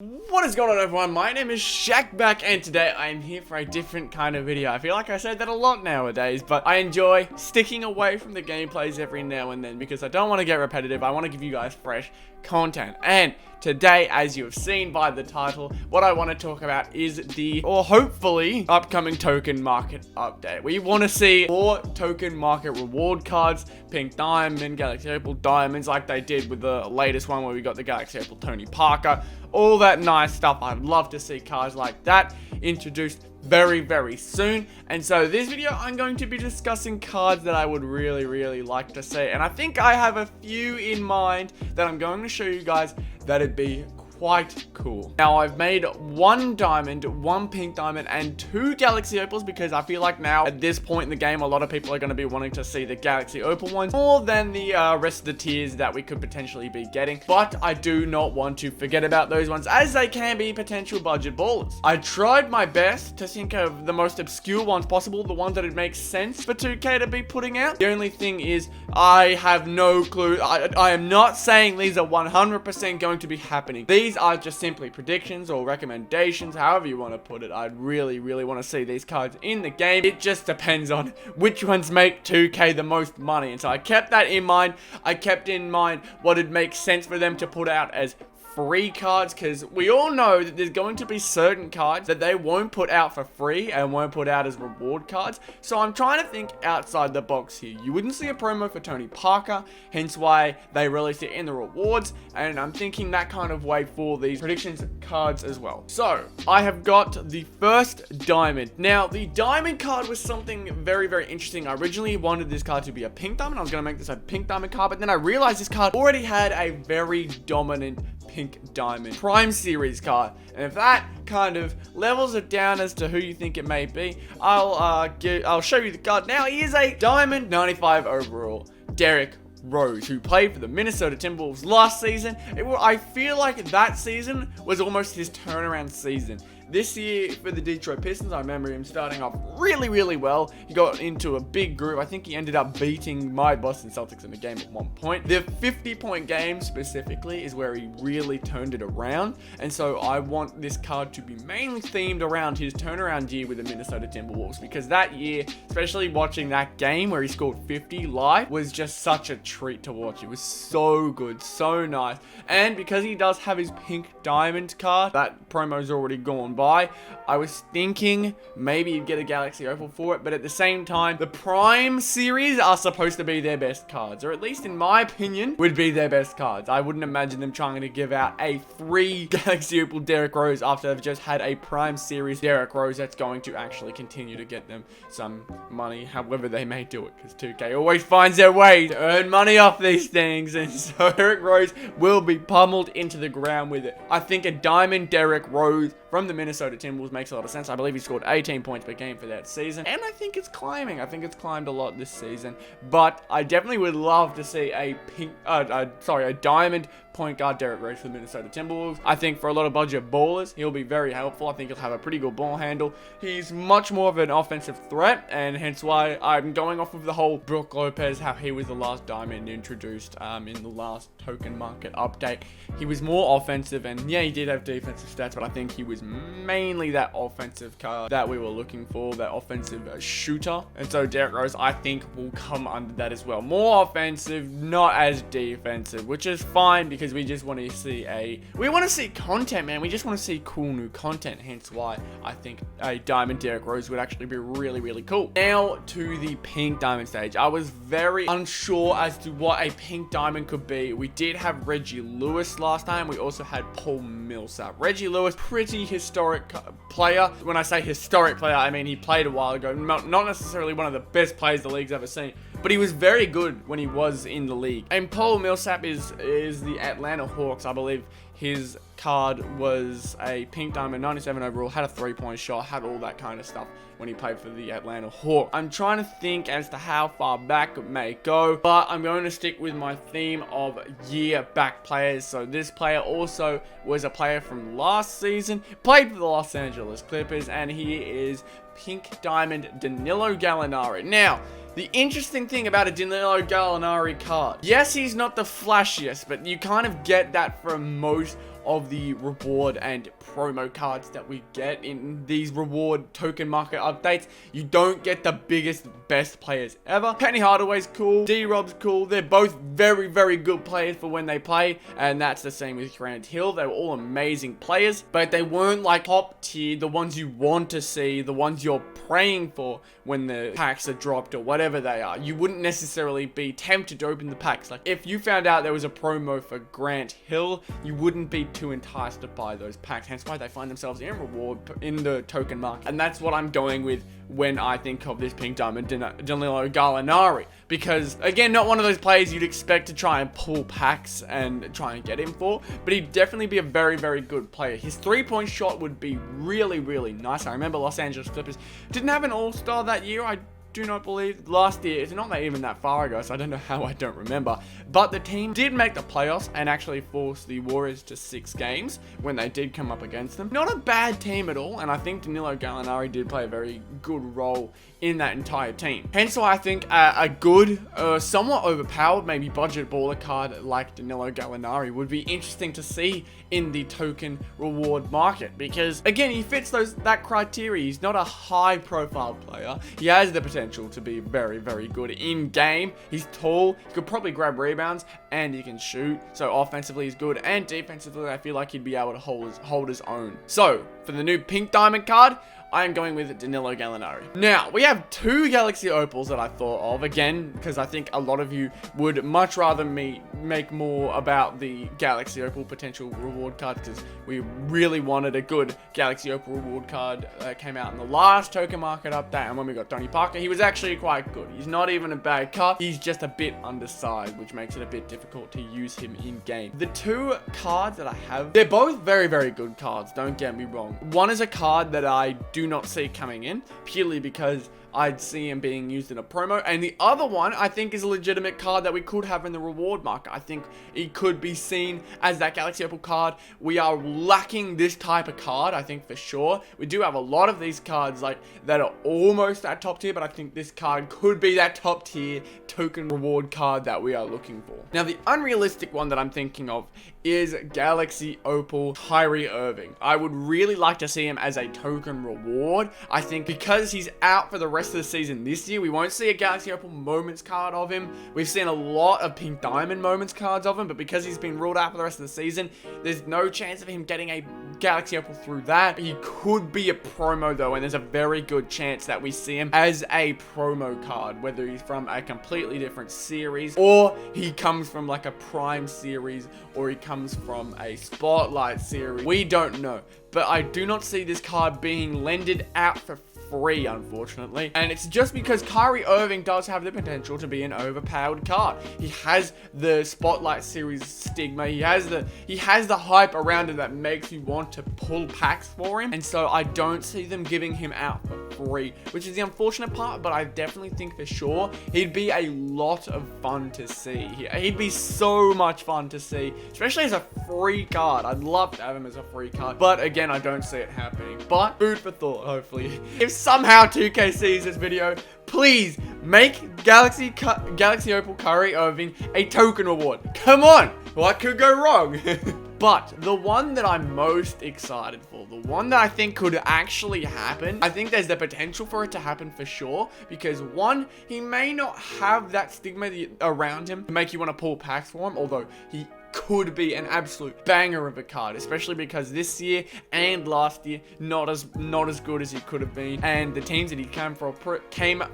What is going on, everyone? My name is Shaq back, and today I am here for a different kind of video. I feel like I say that a lot nowadays, but I enjoy sticking away from the gameplays every now and then because I don't want to get repetitive. I want to give you guys fresh content. And today, as you have seen by the title, what I want to talk about is the, or hopefully, upcoming token market update. We want to see more token market reward cards, Pink Diamond, Galaxy Opal Diamonds, like they did with the latest one where we got the Galaxy Opal Tony Parker. All that nice stuff. I'd love to see cards like that introduced very soon. And so this video, I'm going to be discussing cards that I would really like to see. And I think I have a few in mind that I'm going to show you guys that'd be quite cool. Now, I've made one diamond, one pink diamond, and two galaxy opals because I feel like now at this point in the game, a lot of people are going to be wanting to see the galaxy opal ones more than the rest of the tiers that we could potentially be getting. But I do not want to forget about those ones, as they can be potential budget ballers. I tried my best to think of the most obscure ones possible, the ones that it makes sense for 2K to be putting out. The only thing is, I have no clue. I am not saying these are 100% going to be happening. These are just simply predictions or recommendations, however you want to put it. I'd really want to see these cards in the game. It just depends on which ones make 2K the most money. And so I kept that in mind. I kept in mind what would make sense for them to put out as free cards, because we all know that there's going to be certain cards that they won't put out for free and won't put out as reward cards. So I'm trying to think outside the box here. You wouldn't see a promo for Tony Parker, hence why they released it in the rewards, and I'm thinking that kind of way for these predictions cards as well. So I have got the first diamond. Now, the diamond card was something very interesting. I originally wanted this card to be a pink diamond. I was going to make this a pink diamond card, but then I realized this card already had a very dominant pink diamond prime series card, and if that kind of levels it down as to who you think it may be, I'll show you the card now. He is a diamond 95 overall Derrick Rose, who played for the Minnesota Timberwolves last season. I feel like that season was almost his turnaround season. This year for the Detroit Pistons, I remember him starting off really well. He got into a big group. I think he ended up beating my Boston Celtics in the game at one point. The 50-point game specifically is where he really turned it around. And so I want this card to be mainly themed around his turnaround year with the Minnesota Timberwolves, because that year, especially watching that game where he scored 50 live, was just such a treat to watch. It was so good, so nice. And because he does have his pink diamond card, that promo's already gone by, I was thinking maybe you'd get a Galaxy Opal for it, but at the same time, the Prime series are supposed to be their best cards, or at least in my opinion, would be their best cards. I wouldn't imagine them trying to give out a free Galaxy Opal Derrick Rose after they've just had a Prime series Derrick Rose that's going to actually continue to get them some money, however they may do it, because 2K always finds their way to earn money off these things, and so Derrick Rose will be pummeled into the ground with it. I think a diamond Derrick Rose from the Minnesota Timberwolves makes a lot of sense. I believe he scored 18 points per game for that season, and I think it's climbing. I think it's climbed a lot this season, but I definitely would love to see a diamond point guard Derrick Rose for the Minnesota Timberwolves. I think for a lot of budget ballers, he'll be very helpful. I think he'll have a pretty good ball handle. He's much more of an offensive threat, and hence why I'm going off of the whole Brook Lopez, how he was the last diamond introduced in the last token market update. He was more offensive, and yeah, he did have defensive stats, but I think he was mainly that offensive card that we were looking for, that offensive shooter. And so Derrick Rose, I think, will come under that as well. More offensive, not as defensive, which is fine because we just want to see content, man. We just want to see cool new content. Hence why I think a diamond Derrick Rose would actually be really cool. Now to the pink diamond stage. I was very unsure as to what a pink diamond could be. We did have Reggie Lewis last time. We also had Paul Millsap. Reggie Lewis, pretty historic player. When I say historic player, I mean he played a while ago. Not necessarily one of the best players the league's ever seen, but he was very good when he was in the league. And Paul Millsap is the Atlanta Hawks. I believe his card was a pink diamond, 97 overall, had a 3-point shot, had all that kind of stuff when he played for the Atlanta Hawks. I'm trying to think as to how far back it may go, but I'm going to stick with my theme of year back players. So this player also was a player from last season, played for the Los Angeles Clippers, and he is pink diamond Danilo Gallinari. Now, the interesting thing about a Danilo Gallinari card, yes, he's not the flashiest, but you kind of get that from most of the reward and promo cards that we get in these reward token market updates, you don't get the biggest, best players ever. Penny Hardaway's cool, D-Rob's cool. They're both very, very good players for when they play, and that's the same with Grant Hill. They were all amazing players, but they weren't like top tier, the ones you want to see, the ones you're praying for when the packs are dropped or whatever they are. You wouldn't necessarily be tempted to open the packs. Like, if you found out there was a promo for Grant Hill, you wouldn't be too enticed to buy those packs. Hence why they find themselves in reward in the token market. And that's what I'm going with when I think of this pink diamond Danilo Gallinari, because again, not one of those players you'd expect to try and pull packs and try and get him for, but he'd definitely be a very, very good player. His three-point shot would be really, really nice. I remember Los Angeles Clippers didn't have an all-star that year. I do not believe. Last year, it's not even that far ago, so I don't know how I don't remember. But the team did make the playoffs and actually forced the Warriors to 6 games when they did come up against them. Not a bad team at all, and I think Danilo Gallinari did play a very good role in that entire team. Hence why I think a good, somewhat overpowered, maybe budget baller card like Danilo Gallinari would be interesting to see in the token reward market, because again, he fits that criteria. He's not a high profile player. He has the potential to be very, very good in game. He's tall, he could probably grab rebounds, and he can shoot. So offensively he's good, and defensively I feel like he'd be able to hold his own. So for the new pink diamond card, I am going with Danilo Gallinari. Now, we have 2 Galaxy Opals that I thought of, again, because I think a lot of you would much rather me make more about the Galaxy Opal potential reward card, because we really wanted a good Galaxy Opal reward card that came out in the last token market update, and when we got Tony Parker, he was actually quite good. He's not even a bad card, he's just a bit undersized, which makes it a bit difficult to use him in game. The 2 cards that I have, they're both very, very good cards, don't get me wrong. One is a card that I do not see coming in, purely because I'd see him being used in a promo, and the other one I think is a legitimate card that we could have in the reward market. I think it could be seen as that Galaxy Opal card. We are lacking this type of card, I think, for sure. We do have a lot of these cards like that are almost at top tier, but I think this card could be that top tier token reward card that we are looking for. Now, the unrealistic one that I'm thinking of is Galaxy Opal Kyrie Irving. I would really like to see him as a token reward. I think because he's out for the rest of the season this year, we won't see a Galaxy Opal Moments card of him. We've seen a lot of Pink Diamond Moments cards of him, but because he's been ruled out for the rest of the season, there's no chance of him getting a Galaxy Opal through that. He could be a promo though, and there's a very good chance that we see him as a promo card, whether he's from a completely different series, or he comes from like a Prime series, or he comes from a Spotlight series. We don't know, but I do not see this card being lended out for free, unfortunately, and it's just because Kyrie Irving does have the potential to be an overpowered card. He has the Spotlight series stigma, he has the hype around it that makes you want to pull packs for him, and so I don't see them giving him out for free, which is the unfortunate part, but I definitely think for sure he'd be a lot of fun to see. He'd be so much fun to see, especially as a free card. I'd love to have him as a free card, but again, I don't see it happening. But food for thought, hopefully. If somehow 2K sees this video, please make Galaxy Opal Kyrie Irving a token reward. Come on, what could go wrong? But the one that I'm most excited for, the one that I think could actually happen, I think there's the potential for it to happen for sure, because one, he may not have that stigma around him to make you want to pull packs for him, although he could be an absolute banger of a card, especially because this year and last year not as good as he could have been, and the teams that he came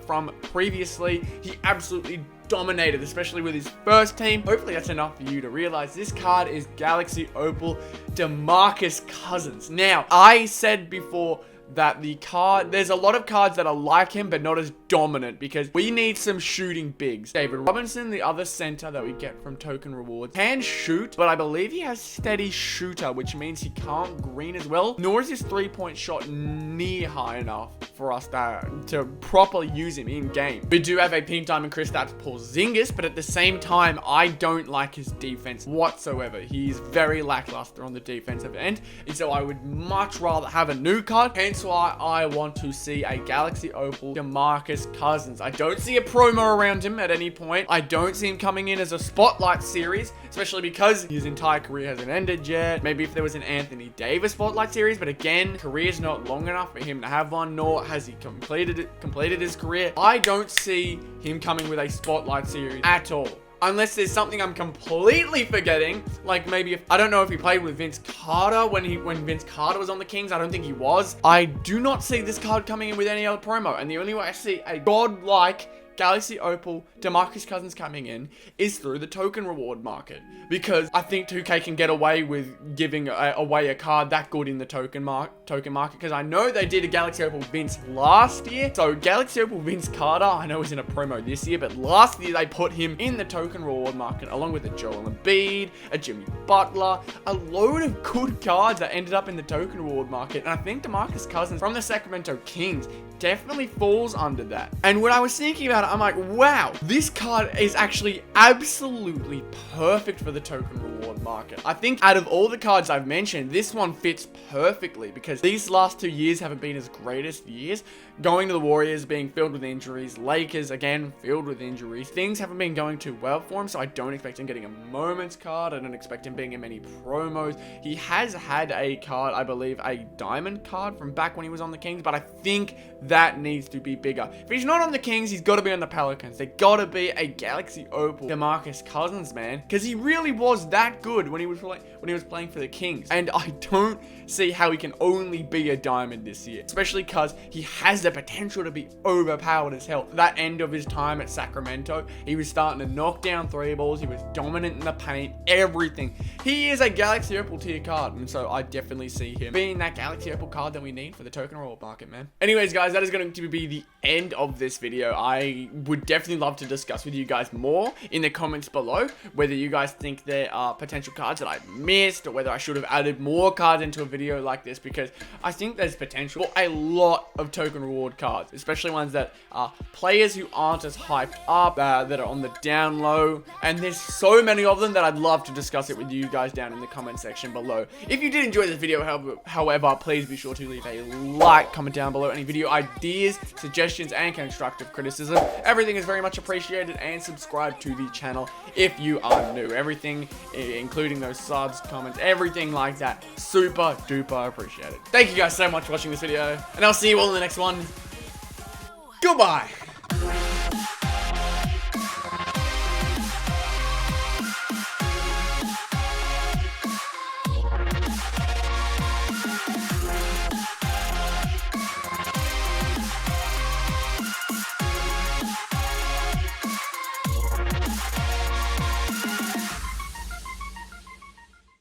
from previously, he absolutely dominated, especially with his first team. Hopefully that's enough for you to realize this card is Galaxy Opal DeMarcus Cousins. Now, I said before that there's a lot of cards that are like him, but not as dominant, because we need some shooting bigs. David Robinson, the other center that we get from token rewards, can shoot, but I believe he has steady shooter, which means he can't green as well, nor is his three-point shot near high enough for us to properly use him in game. We do have a Pink Diamond Kristaps Porzingis, but at the same time, I don't like his defense whatsoever. He's very lackluster on the defensive end, and so I would much rather have a new card. Hence why I want to see a Galaxy Opal DeMarcus DeMarcus Cousins. I don't see a promo around him at any point. I don't see him coming in as a spotlight series, especially because his entire career hasn't ended yet. Maybe if there was an Anthony Davis spotlight series, but again, career's not long enough for him to have one, nor has he completed his career. I don't see him coming with a spotlight series at all. Unless there's something I'm completely forgetting, like maybe I don't know if he played with Vince Carter when Vince Carter was on the Kings. I don't think he was. I do not see this card coming in with any other promo, and the only way I see a godlike Galaxy Opal DeMarcus Cousins coming in is through the token reward market, because I think 2K can get away with giving away a card that good in the token market, because I know they did a Galaxy Opal Vince last year. So Galaxy Opal Vince Carter, I know he's in a promo this year, but last year they put him in the token reward market along with a Joel Embiid, a Jimmy Butler, a load of good cards that ended up in the token reward market. And I think DeMarcus Cousins from the Sacramento Kings definitely falls under that. And when I was thinking about it, I'm like, wow, this card is actually absolutely perfect for the token reward market. I think out of all the cards I've mentioned, this one fits perfectly, because these last 2 years haven't been his greatest years. Going to the Warriors being filled with injuries, Lakers again filled with injuries. Things haven't been going too well for him, so I don't expect him getting a moments card. I don't expect him being in many promos. He has had a card, I believe, a diamond card from back when he was on the Kings, but I think that needs to be bigger. If he's not on the Kings, he's got to be on the Pelicans. There got to be a Galaxy Opal DeMarcus Cousins, man, because he really was that good when he was playing for the Kings, and I don't see how he can only be a diamond this year, especially because he has the potential to be overpowered as hell. That end of his time at Sacramento, he was starting to knock down 3 balls. He was dominant in the paint, everything. He is a Galaxy Opal tier card, and so I definitely see him being that Galaxy Opal card that we need for the token reward market, man. Anyways, guys, that is going to be the end of this video. I would definitely love to discuss with you guys more in the comments below, whether you guys think there are potential cards that I missed, or whether I should have added more cards into a video like this, because I think there's potential for a lot of token reward cards, especially ones that are players who aren't as hyped up, that are on the down low, and there's so many of them that I'd love to discuss it with you guys down in the comment section below. If you did enjoy this video, however, please be sure to leave a like, comment down below any video ideas, suggestions, and constructive criticism. Everything is very much appreciated, and subscribe to the channel if you are new. Everything, including those subs, comments, everything like that, super duper appreciated. Thank you guys so much for watching this video, and I'll see you all in the next one. Goodbye.